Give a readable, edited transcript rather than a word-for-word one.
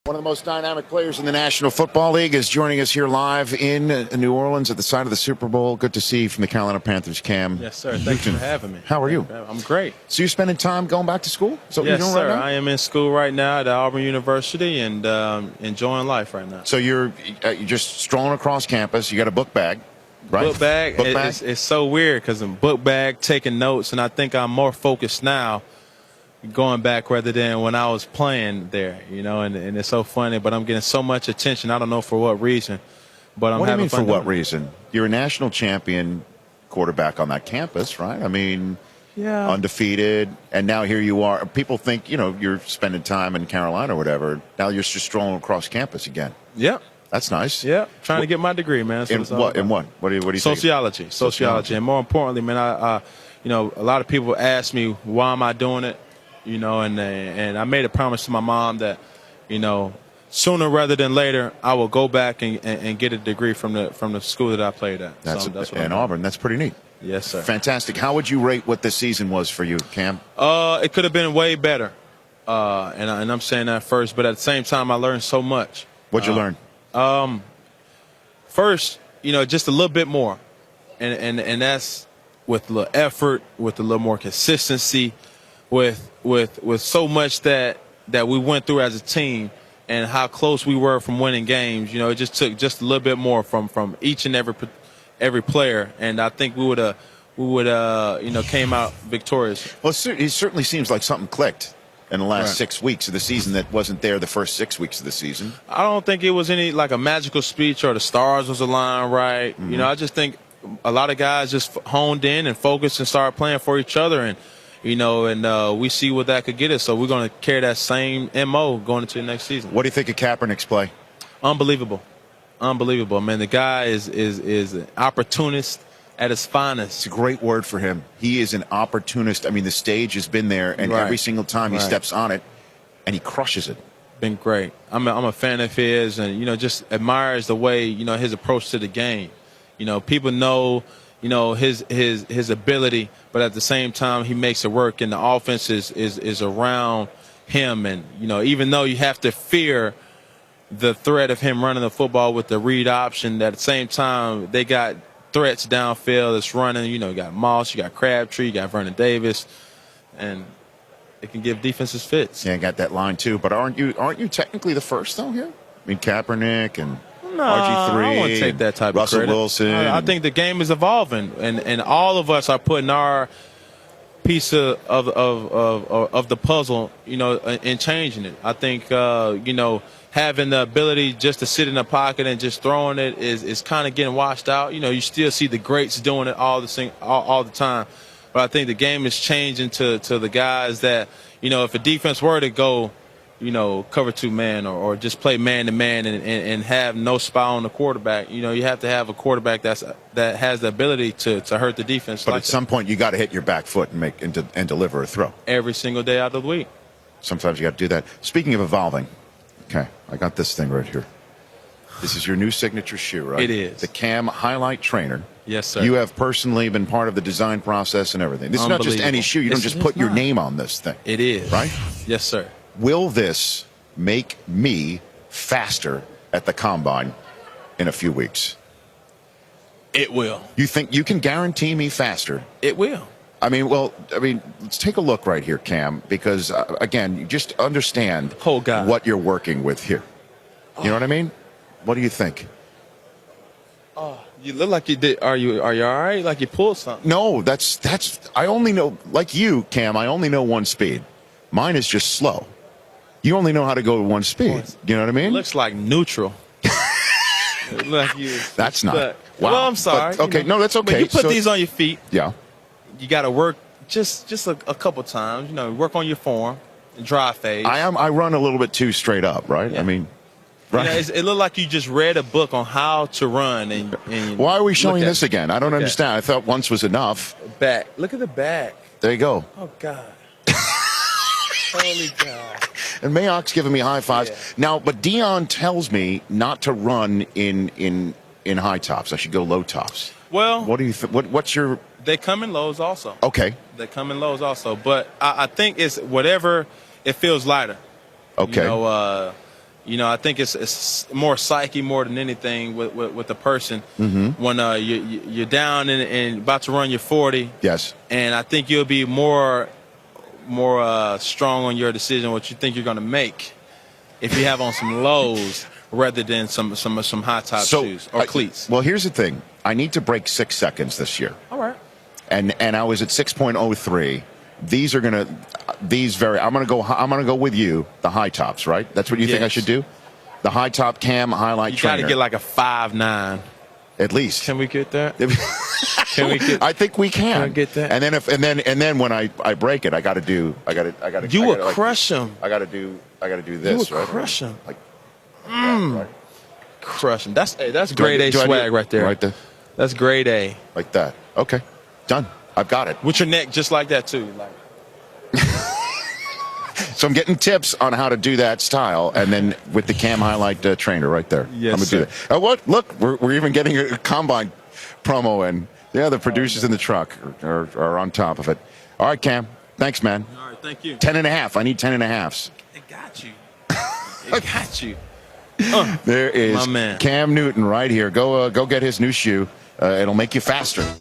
One of the most dynamic players in the National Football League is joining us here live in New Orleans at the site of the Super Bowl. Good to see you from the Carolina Panthers, Cam. Yes, sir. Thanks for having me. How are you? I'm great. So you're spending time going back to school? Is that what Yes, you're doing sir. right now? I am in school right now at Auburn University and enjoying life right now. So you're just strolling across campus. You got a book bag, right? Book bag. Book bag? It's so weird because I'm book bag taking notes, and I think I'm more focused now going back rather than when I was playing there, and it's so funny, but I'm getting so much attention. I don't know for what reason, but I'm What do you having mean fun for what doing it. reason? You're a national champion quarterback on that campus, right? I mean, Yeah. undefeated, and now here you are. People think, you're spending time in Carolina or whatever. Now you're just strolling across campus again. Yep. That's nice. Yep. Trying to get my degree, man. That's In it's all what? In about. what? What do you think? Sociology, and more importantly, man, I a lot of people ask me why am I doing it, and I made a promise to my mom that, sooner rather than later, I will go back and get a degree from the school that I played at. That's what in I'm Auburn. That's pretty neat. doing. Yes, sir. Fantastic. How would you rate what this season was for you, Cam? It could have been way better, and I'm saying that first, but at the same time, I learned so much. What'd you learn? First, just a little bit more, and that's with a little effort, with a little more consistency, with so much that we went through as a team, and how close we were from winning games. It just took just a little bit more from each and every player, and I think we would came out victorious. Well, it certainly seems like something clicked in the last Right. 6 weeks of the season that wasn't there the first 6 weeks of the season. I don't think it was any like a magical speech or the stars was aligned right. Mm-hmm. I just think a lot of guys just honed in and focused and started playing for each other, and we see what that could get us. So we're going to carry that same MO going into the next season. What do you think of Kaepernick's play? Unbelievable, man. The guy is an opportunist at his finest. It's a great word for him. He is an opportunist. I mean, the stage has been there, and Right. every single time he Right. steps on it, and he crushes it. Been great. I'm a fan of his, and just admires the way his approach to the game. People know his ability, but at the same time he makes it work, and the offense is around him. And even though you have to fear the threat of him running the football with the read option, at the same time they got threats downfield that's running. You got Moss, you got Crabtree, you got Vernon Davis, and it can give defenses fits. Yeah, got that line too. But aren't you technically the first though here? I mean, Kaepernick and No, RG3. I wouldn't take that type of Russell credit. Wilson. I think the game is evolving, and all of us are putting our piece of the puzzle, and changing it. I think having the ability just to sit in the pocket and just throwing it is kind of getting washed out. You still see the greats doing it all the time, but I think the game is changing to the guys that if a defense were to go cover two man or just play man to man and have no spy on the quarterback. You have to have a quarterback that has the ability to hurt the defense. But like at some point, you got to hit your back foot and deliver a throw. every single day out of the week. Sometimes you got to do that. Speaking of evolving, okay, I got this thing right here. This is your new signature shoe, right? It is. The Cam Highlight Trainer. Yes, sir. You have personally been part of the design process and everything. This is not just any Unbelievable. shoe. You don't just put your not. name on this thing. It is. Right? Yes, sir. Will this make me faster at the combine in a few weeks? It will. You think you can guarantee me faster? It will. Let's take a look right here, Cam, because, again, you just understand Oh, God. what you're working with here. You know what I mean? What do you think? You look like you did. Are you all right? Like you pulled something. No, that's I only know, like you, Cam, I only know one speed. Mine is just slow. You only know how to go at one speed. You know what I mean? It looks like neutral. It look like you. That's not. But- Wow. Well, I'm sorry. But, okay, no, that's okay. But you put So- these on your feet. Yeah. You got to work just a couple times. Work on your form, drive phase. I run a little bit too straight up, right? Yeah. I mean, right. It looked like you just read a book on how to run. And Why are we showing look at this again? I don't Look at understand. I thought once was enough. back? Look at the back. There you go. Oh God. Holy God. And Mayock's giving me high fives. Yeah. Now, but Dion tells me not to run in high tops. I should go low tops. Well, What do you think? What's your? they come in lows also. Okay. They come in lows also. But I think it's whatever it feels lighter. Okay. You know, I think it's more psyche more than anything with the person. When you're down and about to run your 40. Yes. And I think you'll be more strong on your decision what you think you're going to make if you have on some lows rather than some high top shoes or cleats. Well, here's the thing. I need to break 6 seconds this year. All right. And I was at 6.03. I'm gonna go with you, the high tops, right? That's what you think I should do? The high top Cam highlight You got trainer. to get like a 5'9". At least. Can we get that? Can we get? I think we can. Can I get that? And then when I break it, I got to You would crush him. I got to do You this, would right? crush him. Like that, right? Crush him. That's grade A do I do swag it right there. right there? That's grade A. Like that. Okay. Done. I've got it. With your neck just like that too. Like. So I'm getting tips on how to do that style, and then with the Cam highlight trainer right there. Yes, I'm gonna do sir. that. Oh, what? Look, we're even getting a combine promo in. Yeah, the producers in the truck are on top of it. All right, Cam. Thanks, man. All right, thank you. 10.5. I need 10.5s. It got you. It got you. There is My man. Cam Newton right here. Go get his new shoe. It'll make you faster.